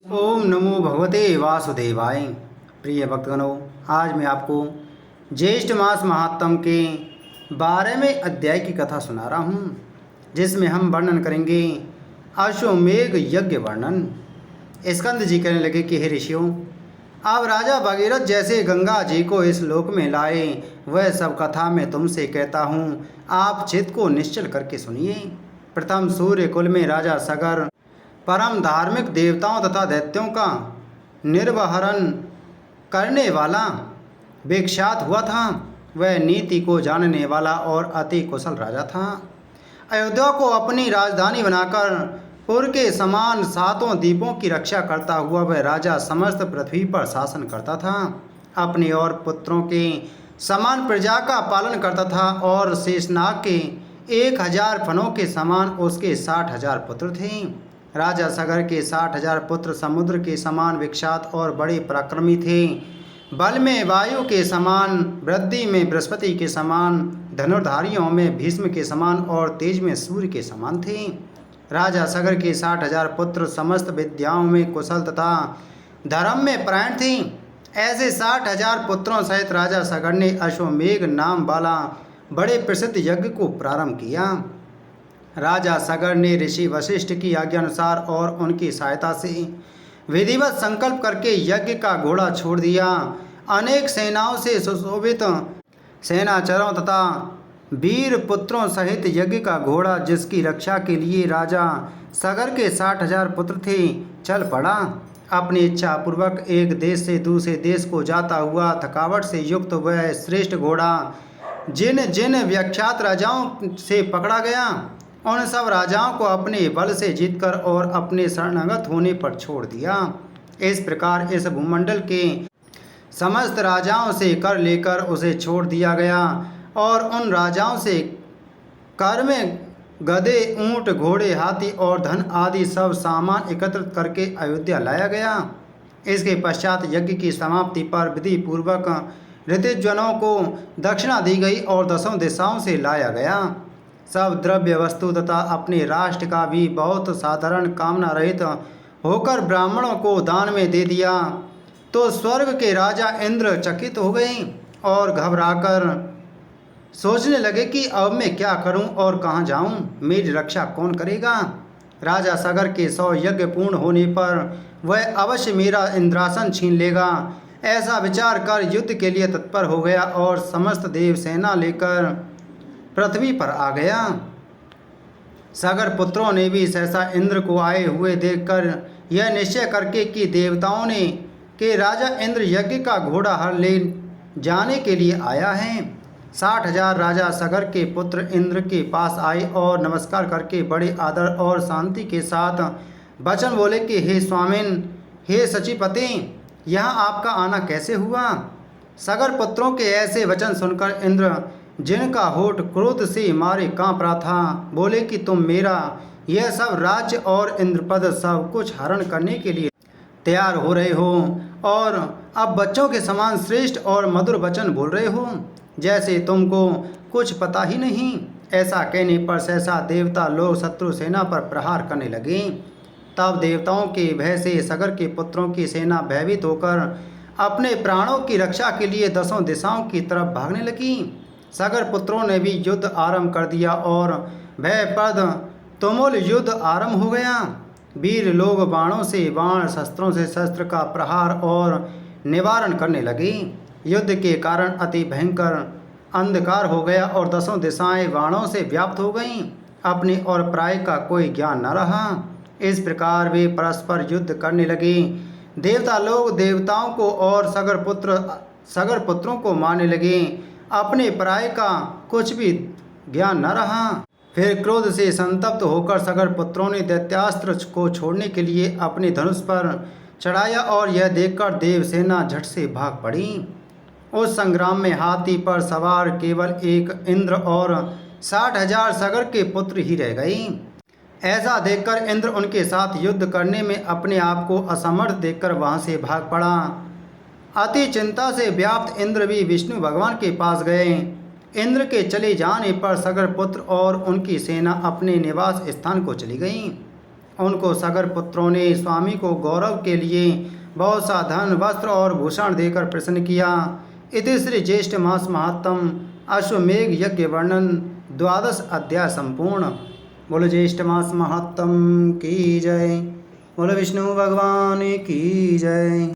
ओम नमो भगवते वासुदेवाय। प्रिय भक्तगणों, आज मैं आपको ज्येष्ठ मास महात्म के 12वें अध्याय की कथा सुना रहा हूँ, जिसमें हम वर्णन करेंगे अश्वमेघ यज्ञ वर्णन। स्कंद जी कहने लगे कि हे ऋषियों, अब राजा भगीरथ जैसे गंगा जी को इस लोक में लाए, वह सब कथा मैं तुमसे कहता हूँ, आप चित्त को निश्चल करके सुनिए। प्रथम सूर्य कुल में राजा सगर परम धार्मिक देवताओं तथा दैत्यों का निर्वहरण करने वाला विख्यात हुआ था। वह नीति को जानने वाला और अति कुशल राजा था। अयोध्या को अपनी राजधानी बनाकर पुर के समान सातों द्वीपों की रक्षा करता हुआ वह राजा समस्त पृथ्वी पर शासन करता था। अपने और पुत्रों के समान प्रजा का पालन करता था और शेषनाग के 1000 फनों के समान उसके 60,000 पुत्र थे। राजा सगर के 60,000 पुत्र समुद्र के समान विख्यात और बड़े पराक्रमी थे। बल में वायु के समान, वृद्धि में बृहस्पति के समान, धनुर्धारियों में भीष्म के समान और तेज में सूर्य के समान थे। राजा सगर के 60,000 पुत्र समस्त विद्याओं में कुशल तथा धर्म में परायण थे। ऐसे 60,000 पुत्रों सहित राजा सगर ने अश्वमेघ नाम वाला बड़े प्रसिद्ध यज्ञ को प्रारंभ किया। राजा सगर ने ऋषि वशिष्ठ की आज्ञा अनुसार और उनकी सहायता से विधिवत संकल्प करके यज्ञ का घोड़ा छोड़ दिया। अनेक सेनाओं से सुशोभित सेनाचरों तथा वीर पुत्रों सहित यज्ञ का घोड़ा, जिसकी रक्षा के लिए राजा सगर के 60,000 पुत्र थे, चल पड़ा। अपनी इच्छा पूर्वक एक देश से दूसरे देश को जाता हुआ थकावट से युक्त वह श्रेष्ठ घोड़ा जिन जिन विख्यात राजाओं से पकड़ा गया, उन सब राजाओं को अपने बल से जीतकर और अपने शरणागत होने पर छोड़ दिया। इस प्रकार इस भूमंडल के समस्त राजाओं से कर लेकर उसे छोड़ दिया गया और उन राजाओं से कर में गधे, ऊंट, घोड़े, हाथी और धन आदि सब सामान एकत्रित करके अयोध्या लाया गया। इसके पश्चात यज्ञ की समाप्ति पर विधि पूर्वक ऋतुजनों को दक्षिणा दी गई और 10 दिशाओं से लाया गया। सब द्रव्य वस्तु तथा अपने राष्ट्र का भी बहुत साधारण कामना रहित होकर ब्राह्मणों को दान में दे दिया। तो स्वर्ग के राजा इंद्र चकित हो गए और घबराकर सोचने लगे कि अब मैं क्या करूं और कहां जाऊं, मेरी रक्षा कौन करेगा। राजा सगर के 100 यज्ञ पूर्ण होने पर वह अवश्य मेरा इंद्रासन छीन लेगा, ऐसा विचार कर युद्ध के लिए तत्पर हो गया और समस्त देव सेना लेकर पृथ्वी पर आ गया। सगर पुत्रों ने भी सहसा इंद्र को आए हुए देखकर यह निश्चय करके कि देवताओं ने कि राजा इंद्र यज्ञ का घोड़ा हर ले जाने के लिए आया है। 60,000 राजा सगर के पुत्र इंद्र के पास आए और नमस्कार करके बड़े आदर और शांति के साथ वचन बोले कि हे स्वामिन, हे सचिपति, यहाँ आपका आना कैसे हुआ। सगर पुत्रों के ऐसे वचन सुनकर इंद्र, जिनका होठ क्रोध से मारे कांप रहा था, बोले कि तुम मेरा यह सब राज्य और इंद्रपद सब कुछ हरण करने के लिए तैयार हो रहे हो और अब बच्चों के समान श्रेष्ठ और मधुर वचन बोल रहे हो, जैसे तुमको कुछ पता ही नहीं। ऐसा कहने पर सहसा देवता लोग शत्रु सेना पर प्रहार करने लगे। तब देवताओं के भय से सगर के पुत्रों की सेना भयभीत होकर अपने प्राणों की रक्षा के लिए 10 दिशाओं की तरफ भागने लगी। सगर पुत्रों ने भी युद्ध आरंभ कर दिया और भयप्रद तुमुल युद्ध आरंभ हो गया। वीर लोग बाणों से बाण, शस्त्रों से शस्त्र का प्रहार और निवारण करने लगे। युद्ध के कारण अति भयंकर अंधकार हो गया और 10 दिशाएं बाणों से व्याप्त हो गईं। अपने और पराये का कोई ज्ञान न रहा। इस प्रकार वे परस्पर युद्ध करने लगे। देवता लोग देवताओं को और सगर पुत्रों को मारने लगे। अपने पराये का कुछ भी ज्ञान न रहा। फिर क्रोध से संतप्त होकर सगर पुत्रों ने दैत्यास्त्र को छोड़ने के लिए अपने धनुष पर चढ़ाया और यह देखकर देवसेना झट से भाग पड़ी। उस संग्राम में हाथी पर सवार केवल एक इंद्र और 60,000 सगर के पुत्र ही रह गए। ऐसा देखकर इंद्र उनके साथ युद्ध करने में अपने आप को असमर्थ देखकर वहां से भाग पड़ा। अति चिंता से व्याप्त इंद्र भी विष्णु भगवान के पास गए। इंद्र के चले जाने पर सगर पुत्र और उनकी सेना अपने निवास स्थान को चली गई। उनको सगर पुत्रों ने स्वामी को गौरव के लिए बहुत सा धन वस्त्र और भूषण देकर प्रसन्न किया। इति श्री ज्येष्ठ मास महात्म अश्वमेघ यज्ञ वर्णन 12 अध्याय संपूर्ण। बोलो ज्येष्ठ मास महात्म की जय। बोलो विष्णु भगवान की जय।